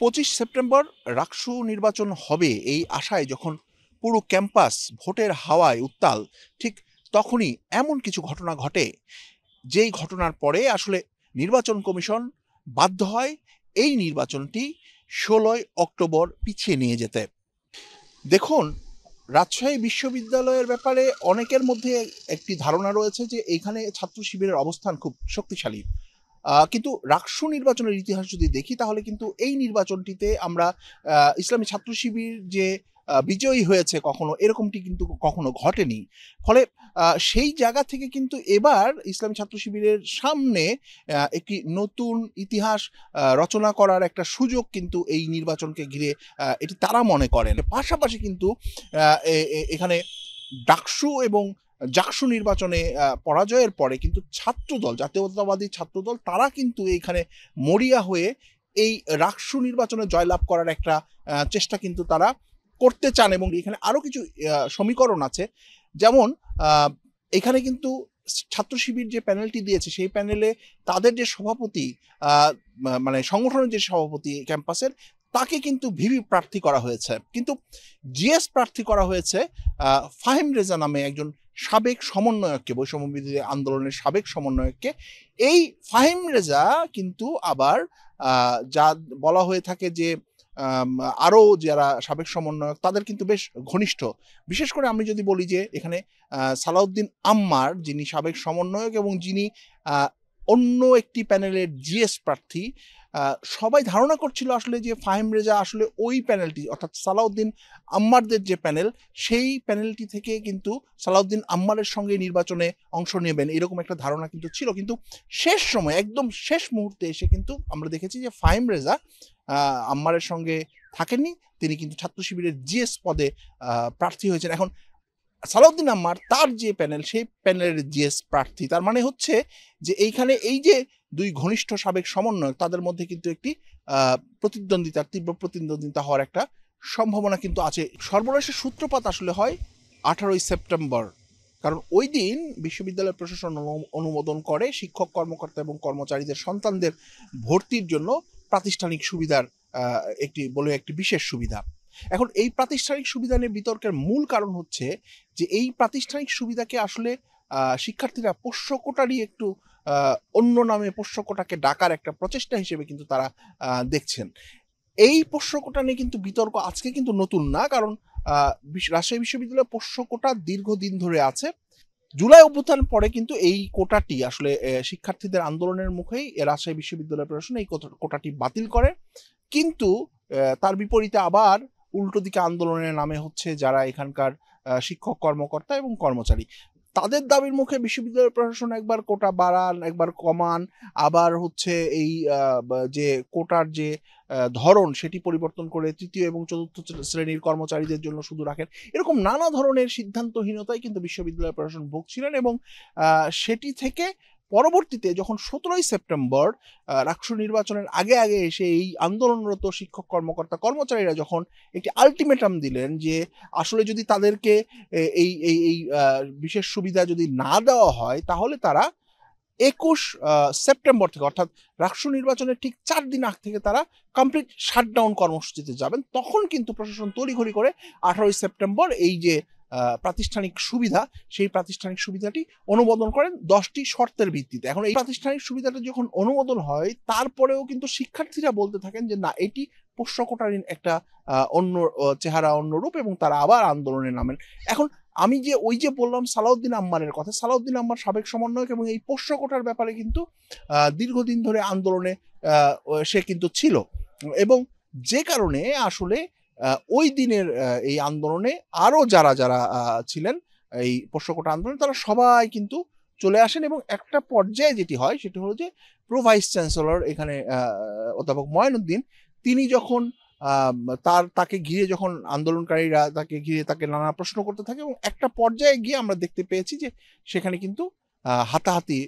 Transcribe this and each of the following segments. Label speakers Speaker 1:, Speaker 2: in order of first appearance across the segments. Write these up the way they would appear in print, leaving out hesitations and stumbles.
Speaker 1: 25 September RUCSU নির্বাচন হবে এই আশায় যখন পুরো ক্যাম্পাস ভোটের হাওয়ায় উত্তাল, ঠিক তখনই এমন কিছু ঘটনা ঘটে, যেই ঘটনার পরে আসলে নির্বাচন কমিশন বাধ্য হয় এই নির্বাচনটি 16 অক্টোবর পিছিয়ে নিয়ে যেতে। দেখুন, রাজশাহী বিশ্ববিদ্যালয়ের ব্যাপারে অনেকের মধ্যে একটি ধারণা রয়েছে যে এইখানে ছাত্র শিবিরের অবস্থান খুব শক্তিশালী। কিন্তু রাকসু নির্বাচনের ইতিহাস যদি দেখি তাহলে কিন্তু এই নির্বাচনটিতে আমরা ইসলামী ছাত্র শিবির যে বিজয়ী হয়েছে কখনো, এরকমটি কিন্তু কখনো ঘটেনি। ফলে সেই জায়গা থেকে কিন্তু এবার ইসলামী ছাত্র শিবিরের সামনে একটি নতুন ইতিহাস রচনা করার একটা সুযোগ কিন্তু এই নির্বাচনকে ঘিরে এটি তারা মনে করেন। পাশাপাশি কিন্তু এখানে ডাকসু এবং জাকসু নির্বাচনে পরাজয়ের পরে কিন্তু ছাত্রদল, জাতীয়তাবাদী ছাত্রদল, তারা কিন্তু এইখানে মরিয়া হয়ে এই রাকসু নির্বাচনে জয়লাভ করার একটা চেষ্টা কিন্তু তারা করতে চান। এবং এখানে আরো কিছু সমীকরণ আছে, যেমন এখানে কিন্তু ছাত্র শিবির যে প্যানেলটি দিয়েছে সেই প্যানেলে তাদের যে সভাপতি, মানে সংগঠনের যে সভাপতি ক্যাম্পাসের, তাকে কিন্তু ভিভি প্রার্থী করা হয়েছে, কিন্তু জিএস প্রার্থী করা হয়েছে ফাহিম রেজা নামে একজন সাবেক সমন্বয়ককে, বৈষম্য বিরোধী আন্দোলনের সাবেক সমন্বয়ককে। এই ফাহিম রেজা কিন্তু আবার যা বলা হয়ে থাকে যে আরো যারা সাবেক সমন্বয়ক তাদের কিন্তু বেশ ঘনিষ্ঠ। বিশেষ করে আমি যদি বলি যে এখানে সালাউদ্দিন আম্মার, যিনি সাবেক সমন্বয়ক এবং যিনি অন্য একটি প্যানেলের জিএস প্রার্থী, সবাই ধারণা করছিল আসলে যে ফাহিম রেজা আসলে ওই প্যানেলটি, অর্থাৎ সালাউদ্দিন আম্মারদের যে প্যানেল, সেই প্যানেলটি থেকে কিন্তু সালাউদ্দিন আম্মারের সঙ্গে নির্বাচনে অংশ নেবেন, এরকম একটা ধারণা কিন্তু ছিল। কিন্তু শেষ সময়, একদম শেষ মুহূর্তে এসে কিন্তু আমরা দেখেছি যে ফাহিম রেজা আম্মারের সঙ্গে থাকেননি, তিনি কিন্তু ছাত্র শিবিরের জিএস পদে প্রার্থী হয়েছেন। এখন সালাউদ্দিন আম্মার তার যে প্যানেল, সেই প্যানেলের জিএস প্রার্থী। তার মানে হচ্ছে যে এইখানে এই যে দুই ঘনিষ্ঠ সাবেক সমন্বয়ক, তাদের মধ্যে কিন্তু একটি প্রতিদ্বন্দ্বিতার, তীব্র প্রতিদ্বন্দ্বিতা হওয়ার একটা সম্ভাবনা কিন্তু আছে। সর্বশেষ সূত্রপাত আসলে হয় 18 সেপ্টেম্বর, কারণ ওই দিন বিশ্ববিদ্যালয় প্রশাসন অনুমোদন করে শিক্ষক, কর্মকর্তা এবং কর্মচারীদের সন্তানদের ভর্তির জন্য প্রাতিষ্ঠানিক সুবিধার একটি বিশেষ সুবিধা। এখন এই প্রাতিষ্ঠানিক সুবিধা নিয়ে বিতর্কের মূল কারণ হচ্ছে যে এই প্রাতিষ্ঠানিক সুবিধাকে আসলে শিক্ষার্থীরা পোষ্য কোটারই একটু অন্য নামে পোষ্য কোটাকে ডাকার একটা প্রচেষ্টা হিসেবে কিন্তু তারা দেখছেন। এই পোষ্য কোটা নিয়ে কিন্তু বিতর্ক আজকে কিন্তু নতুন না, কারণ রাজশাহী বিশ্ববিদ্যালয়ে পোষ্য কোটা দীর্ঘদিন ধরে আছে। জুলাই অভ্যুত্থান পরে কিন্তু এই কোটাটি আসলে শিক্ষার্থীদের আন্দোলনের মুখেই রাজশাহী বিশ্ববিদ্যালয় প্রশাসন এই কোটাটি বাতিল করে। কিন্তু তার বিপরীতে আবার উল্টো দিকে আন্দোলনের নামে হচ্ছে যারা এখানকার শিক্ষক, কর্মকর্তা এবং কর্মচারী, তাদের দাবির মুখে বিশ্ববিদ্যালয় প্রশাসন একবার কোটা বাড়ান, একবার কমান, আবার হচ্ছে এই যে কোটার যে ধরন সেটি পরিবর্তন করে তৃতীয় এবং চতুর্থ শ্রেণীর কর্মচারীদের জন্য শুধু রাখেন। এরকম নানা ধরনের সিদ্ধান্তহীনতায় কিন্তু বিশ্ববিদ্যালয় প্রশাসন ভুগছিলেন। এবং সেটি থেকে পরবর্তীতে যখন 17 সেপ্টেম্বর রাকসু নির্বাচনের আগে আগে এসে এই আন্দোলনরত শিক্ষক, কর্মকর্তা, কর্মচারীরা যখন একটি আলটিমেটাম দিলেন যে আসলে যদি তাদেরকে এই এই এই বিশেষ সুবিধা যদি না দেওয়া হয় তাহলে তারা 21 সেপ্টেম্বর থেকে, অর্থাৎ রাকসু নির্বাচনের ঠিক 4 দিন আগ থেকে তারা কমপ্লিট শাটডাউন কর্মসূচিতে যাবেন, তখন কিন্তু প্রশাসন তড়িঘড়ি করে 18 সেপ্টেম্বর এই যে প্রাতিষ্ঠানিক সুবিধা, সেই প্রাতিষ্ঠানিক সুবিধাটি অনুমোদন করেন 10টি শর্তের ভিত্তিতে। এখন এই প্রাতিষ্ঠানিক সুবিধাটা যখন অনুমোদন হয়, তারপরেও কিন্তু শিক্ষার্থীরা বলতে থাকেন যে না, এটি পোষ্য কোটার একটা অন্য চেহারা, অন্য রূপ, এবং তারা আবার আন্দোলনে নামেন। এখন আমি যে ওই যে বললাম সালাউদ্দিন আম্মারের কথা, সালাউদ্দিন আম্মার সাবেক সমন্বয়ক এবং এই পোষ্য কোটার ব্যাপারে কিন্তু দীর্ঘদিন ধরে আন্দোলনে সে কিন্তু ছিল, এবং যে কারণে আসলে ওই দিনের এই আন্দোলনে আরো যারা যারা ছিলেন এই পোষ্য কোটা আন্দোলনে, তারা সবাই কিন্তু চলে আসেন। এবং একটা পর্যায়ে যেটি হয় সেটি হলো যে প্রো ভাইস চ্যান্সেলর এখানে অধ্যাপক ময়নউদ্দিন, তিনি যখন তাকে ঘিরে যখন আন্দোলনকারীরা তাকে ঘিরে তাকে নানা প্রশ্ন করতে থাকে, এবং একটা পর্যায়ে গিয়ে আমরা দেখতে পেয়েছি যে সেখানে কিন্তু হাতাহাতি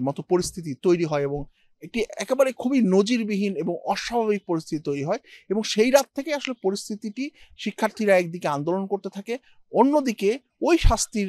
Speaker 1: মতো পরিস্থিতি তৈরি হয়, এবং একটি একেবারে খুবই নজিরবিহীন এবং অস্বাভাবিক পরিস্থিতি তৈরি হয়। এবং সেই রাত থেকে আসলে পরিস্থিতিটি, শিক্ষার্থীরা একদিকে আন্দোলন করতে থাকে, অন্যদিকে ওই শাস্তির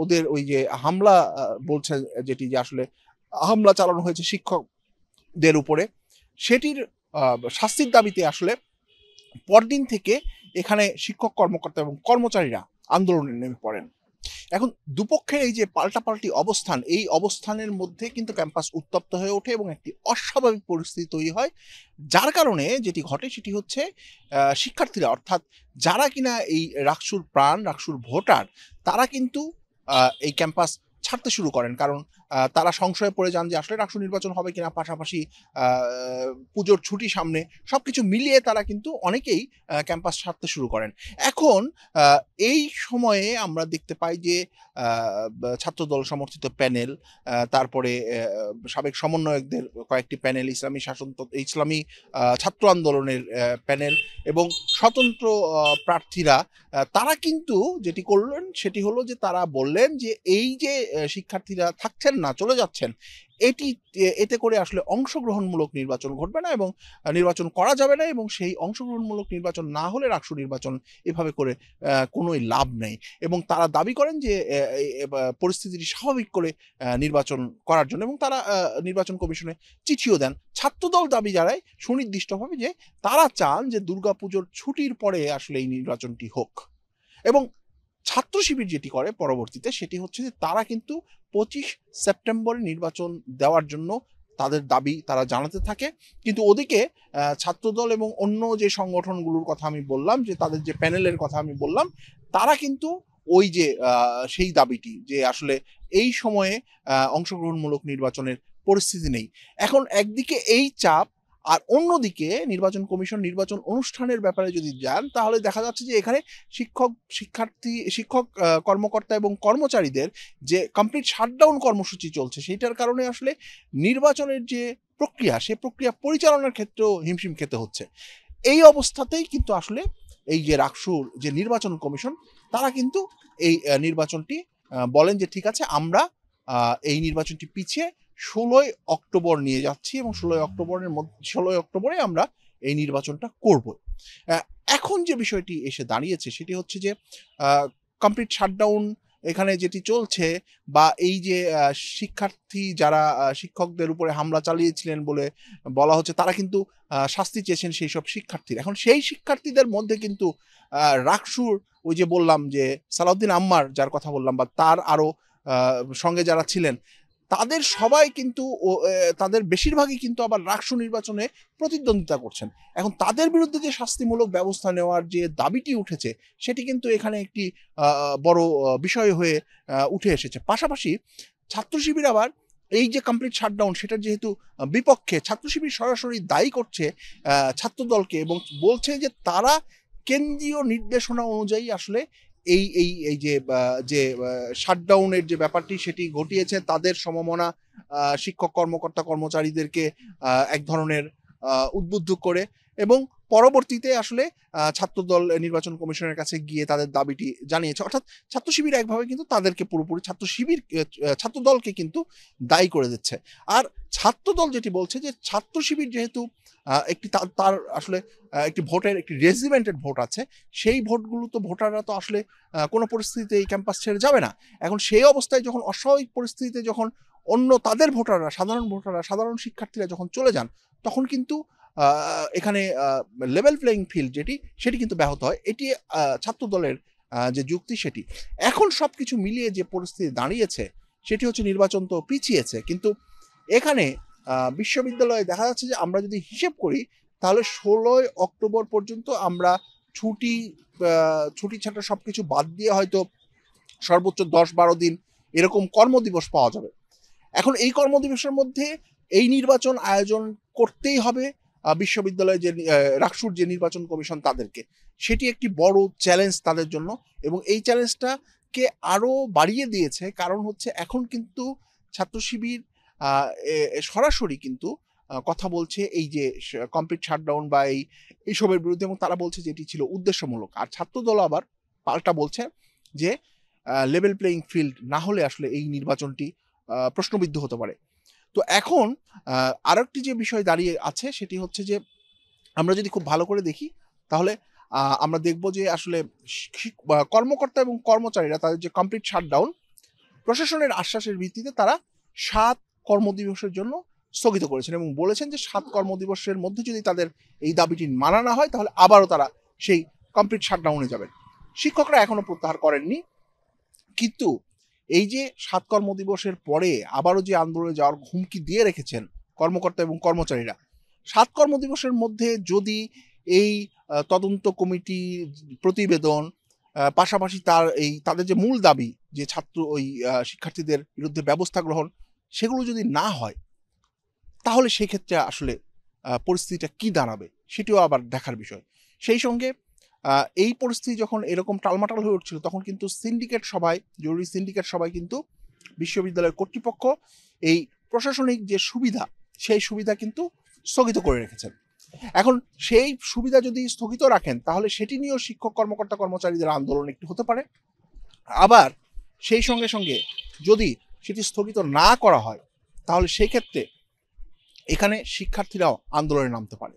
Speaker 1: ওদের ওই যে হামলা বলছে যেটি, যে আসলে হামলা চালানো হয়েছে শিক্ষকদের উপরে, সেটির শাস্তির দাবিতে আসলে পরদিন থেকে এখানে শিক্ষক কর্মকর্তা এবং কর্মচারীরা আন্দোলনে নেমে পড়েন। এখন দুপক্ষের এই যে পাল্টাপাল্টি অবস্থান, এই অবস্থানের মধ্যে কিন্তু ক্যাম্পাস উত্তপ্ত হয়ে ওঠে এবং একটি অস্বাভাবিক পরিস্থিতি তৈরি হয়। যার কারণে যেটি ঘটে সেটি হচ্ছে শিক্ষার্থীরা, অর্থাৎ যারা কিনা এই রাকসুর প্রাণ, রাকসুর ভোটার, তারা কিন্তু এই ক্যাম্পাস ছাড়তে শুরু করেন। কারণ তারা সংশয়ে পড়ে যান যে আসলে রাকসু নির্বাচন হবে কিনা, পাশাপাশি আ পুজোর ছুটি সামনে, সবকিছু মিলিয়ে তারা কিন্তু অনেকেই ক্যাম্পাস ছাড়তে শুরু করেন। এখন আ এই সময়ে আমরা দেখতে পাই যে আ ছাত্রদল সমর্থিত প্যানেল, তারপরে সাবেক সমন্বয়কদের কয়েকটি প্যানেল, ইসলামী ছাত্র আন্দোলনের প্যানেল এবং স্বতন্ত্র প্রার্থীরা, তারা কিন্তু যেটি করলেন সেটি হলো যে তারা বললেন যে এই যে শিক্ষার্থীরা থাকছেন না, চলে যাচ্ছেন, এতে করে আসলে অংশগ্রহণমূলক নির্বাচন ঘটবে না এবং নির্বাচন করা যাবে না, এবং সেই অংশগ্রহণমূলক নির্বাচন না হলে রাকসু নির্বাচন এভাবে করে কোনোই লাভ নেই। এবং তারা দাবি করেন যে পরিস্থিতিটি স্বাভাবিক করে নির্বাচন করার জন্য, এবং তারা নির্বাচন কমিশনে চিঠিও দেন। ছাত্রদল দাবি জানায় সুনির্দিষ্টভাবে যে তারা চান যে দুর্গাপুজোর ছুটির পরে আসলে এই নির্বাচনটি হোক। এবং ছাত্র শিবির যেটি করে পরবর্তীতে সেটি হচ্ছে যে তারা কিন্তু ২৫ সেপ্টেম্বরে নির্বাচন দেওয়ার জন্য তাদের দাবি তারা জানাতে থাকে। কিন্তু ওদিকে ছাত্রদল এবং অন্য যে সংগঠনগুলোর কথা আমি বললাম, যে তাদের যে প্যানেলের কথা আমি বললাম, তারা কিন্তু ওই যে সেই দাবিটি যে আসলে এই সময়ে অংশগ্রহণমূলক নির্বাচনের পরিস্থিতি নেই। এখন একদিকে এই চাপ, আর অন্যদিকে নির্বাচন কমিশন নির্বাচন অনুষ্ঠানের ব্যাপারে যদি যান, তাহলে দেখা যাচ্ছে যে এখানে শিক্ষক কর্মকর্তা এবং কর্মচারীদের যে কমপ্লিট শাটডাউন কর্মসূচি চলছে, সেইটার কারণে আসলে নির্বাচনের যে প্রক্রিয়া, সে প্রক্রিয়া পরিচালনার ক্ষেত্রেও হিমশিম খেতে হচ্ছে। এই অবস্থাতেই কিন্তু আসলে এই যে রাকসুর যে নির্বাচন কমিশন, তারা কিন্তু এই নির্বাচনটি বলেন যে ঠিক আছে, আমরা এই নির্বাচনটি পিছিয়ে ১৬ই অক্টোবর নিয়ে যাচ্ছি এবং ১৬ই অক্টোবরে আমরা এই নির্বাচনটা করব। আ এখন যে বিষয়টি এসে দাঁড়িয়েছে সেটি হচ্ছে যে কমপ্লিট শাটডাউন এখানে যেটি চলছে, বা এই যে শিক্ষার্থী যারা শিক্ষকদের উপরে হামলা চালিয়েছিলেন বলে বলা হচ্ছে, তারা কিন্তু শাস্তি চেয়েছেন সেইসব শিক্ষার্থীরা। এখন সেই শিক্ষার্থীদের মধ্যে কিন্তু রাকসুর ওই যে বললাম যে সালাউদ্দিন আম্মার যার কথা বললাম, বা তার আরো সঙ্গে যারা ছিলেন, তাদের সবাই কিন্তু তাদের বেশিরভাগই কিন্তু আবার রাকসু নির্বাচনে প্রতিদ্বন্দ্বিতা করছেন। এখন তাদের বিরুদ্ধে যে শাস্তিমূলক ব্যবস্থা নেওয়ার যে দাবিটি উঠেছে, সেটি কিন্তু এখানে একটি বড় বিষয় হয়ে উঠে এসেছে। পাশাপাশি ছাত্র শিবির আবার এই যে কমপ্লিট শাটডাউন, সেটার যেহেতু বিপক্ষে, ছাত্র শিবির সরাসরি দায়ী করছে ছাত্রদলকে এবং বলছে যে তারা কেন্দ্রীয় নির্দেশনা অনুযায়ী আসলে এই যে শাটডাউনের যে ব্যাপারটি সেটি ঘটিয়েছে, তাদের সমমনা শিক্ষক কর্মকর্তা কর্মচারীদেরকে এক ধরনের উদ্বুদ্ধ করে, এবং পরবর্তীতে আসলে ছাত্রদল নির্বাচন কমিশনের কাছে গিয়ে তাদের দাবিটি জানিয়েছে। অর্থাৎ ছাত্র শিবির একভাবে কিন্তু তাদেরকে পুরোপুরি ছাত্রদলকে কিন্তু দায়ী করে দিচ্ছে। আর ছাত্রদল যেটি বলছে যে ছাত্র শিবির যেহেতু একটি তার আসলে একটি ভোটের একটি রেজিমেন্টেড ভোট আছে, সেই ভোটগুলো তো ভোটাররা তো আসলে কোনো পরিস্থিতিতে এই ক্যাম্পাস ছেড়ে যাবে না। এখন সেই অবস্থায় যখন অস্বাভাবিক পরিস্থিতিতে যখন অন্য তাদের ভোটাররা, সাধারণ শিক্ষার্থীরা যখন চলে যান, তখন কিন্তু এখানে লেভেল প্লেইং ফিল্ড সেটি কিন্তু ব্যাহত হয়। এটি ছাত্রদলের যে যুক্তি সেটি। এখন সবকিছু মিলিয়ে যে পরিস্থিতি দাঁড়িয়েছে সেটি হচ্ছে নির্বাচন তো পিছিয়েছে। কিন্তু এখানে বিশ্ববিদ্যালয়ে দেখা যাচ্ছে যে আমরা যদি হিসেব করি, তাহলে ১৬ই অক্টোবর পর্যন্ত আমরা ছুটি ছাটা সবকিছু বাদ দিয়ে হয়তো সর্বোচ্চ ১০-১২ দিন এরকম কর্মদিবস পাওয়া যাবে। এখন এই কর্মদিবসের মধ্যে এই নির্বাচন আয়োজন করতেই হবে বিশ্ববিদ্যালয়ে যে রাকসুর যে নির্বাচন কমিশন তাদেরকে। সেটি একটি বড় চ্যালেঞ্জ তাদের জন্য, এবং এই চ্যালেঞ্জটাকে আরো বাড়িয়ে দিয়েছে। কারণ হচ্ছে এখন কিন্তু ছাত্র শিবির আ সরাসরি কিন্তু কথা বলছে এই যে কমপ্লিট শাটডাউন বা এইসবের বিরুদ্ধে, এবং তারা বলছে যে এটি ছিল উদ্দেশ্যমূলক। আর ছাত্রদল আবার পাল্টা বলছে যে লেভেল প্লেইং ফিল্ড না হলে আসলে এই নির্বাচনটি প্রশ্নবিদ্ধ হতে পারে। তো এখন আরেকটি যে বিষয় দাঁড়িয়ে আছে সেটি হচ্ছে যে আমরা যদি খুব ভালো করে দেখি, তাহলে আমরা দেখব যে আসলে কর্মকর্তা এবং কর্মচারীরা তাদের যে কমপ্লিট শাটডাউন, প্রশাসনের আশ্বাসের ভিত্তিতে তারা ৭ কর্মদিবসের জন্য স্থগিত করেছেন এবং বলেছেন যে 7 কর্মদিবসের মধ্যে যদি তাদের এই দাবিটি মানা না হয় তাহলে আবারও তারা সেই কমপ্লিট শাটডাউনে যাবেন। শিক্ষকরা এখনো প্রত্যাহার করেননি, কিন্তু এই যে 7 কর্মদিবসের পরে আবারও যে আন্দোলনে যাওয়ার হুমকি দিয়ে রেখেছেন কর্মকর্তা এবং কর্মচারীরা, 7 কর্মদিবসের মধ্যে যদি এই তদন্ত কমিটি প্রতিবেদন, পাশাপাশি তাদের যে মূল দাবি যে শিক্ষার্থীদের বিরুদ্ধে ব্যবস্থা গ্রহণ, সেগুলো যদি না হয় তাহলে সেক্ষেত্রে আসলে পরিস্থিতিটা কি দাঁড়াবে সেটিও আবার দেখার বিষয়। সেই সঙ্গে এই পরিস্থিতি যখন এরকম টালমাটাল হয়ে উঠছিল তখন কিন্তু জরুরি সিন্ডিকেট সভায় কিন্তু বিশ্ববিদ্যালয়ের কর্তৃপক্ষ এই প্রশাসনিক যে সুবিধা, সেই সুবিধা কিন্তু স্থগিত করে রেখেছেন। এখন সেই সুবিধা যদি স্থগিত রাখেন তাহলে সেটি নিয়েও শিক্ষক কর্মকর্তা কর্মচারীদের আন্দোলন একটু হতে পারে। আবার সেই সঙ্গে সঙ্গে যদি সেটি স্থগিত না করা হয় তাহলে সেই ক্ষেত্রে এখানে শিক্ষার্থীরাও আন্দোলনে নামতে পারে।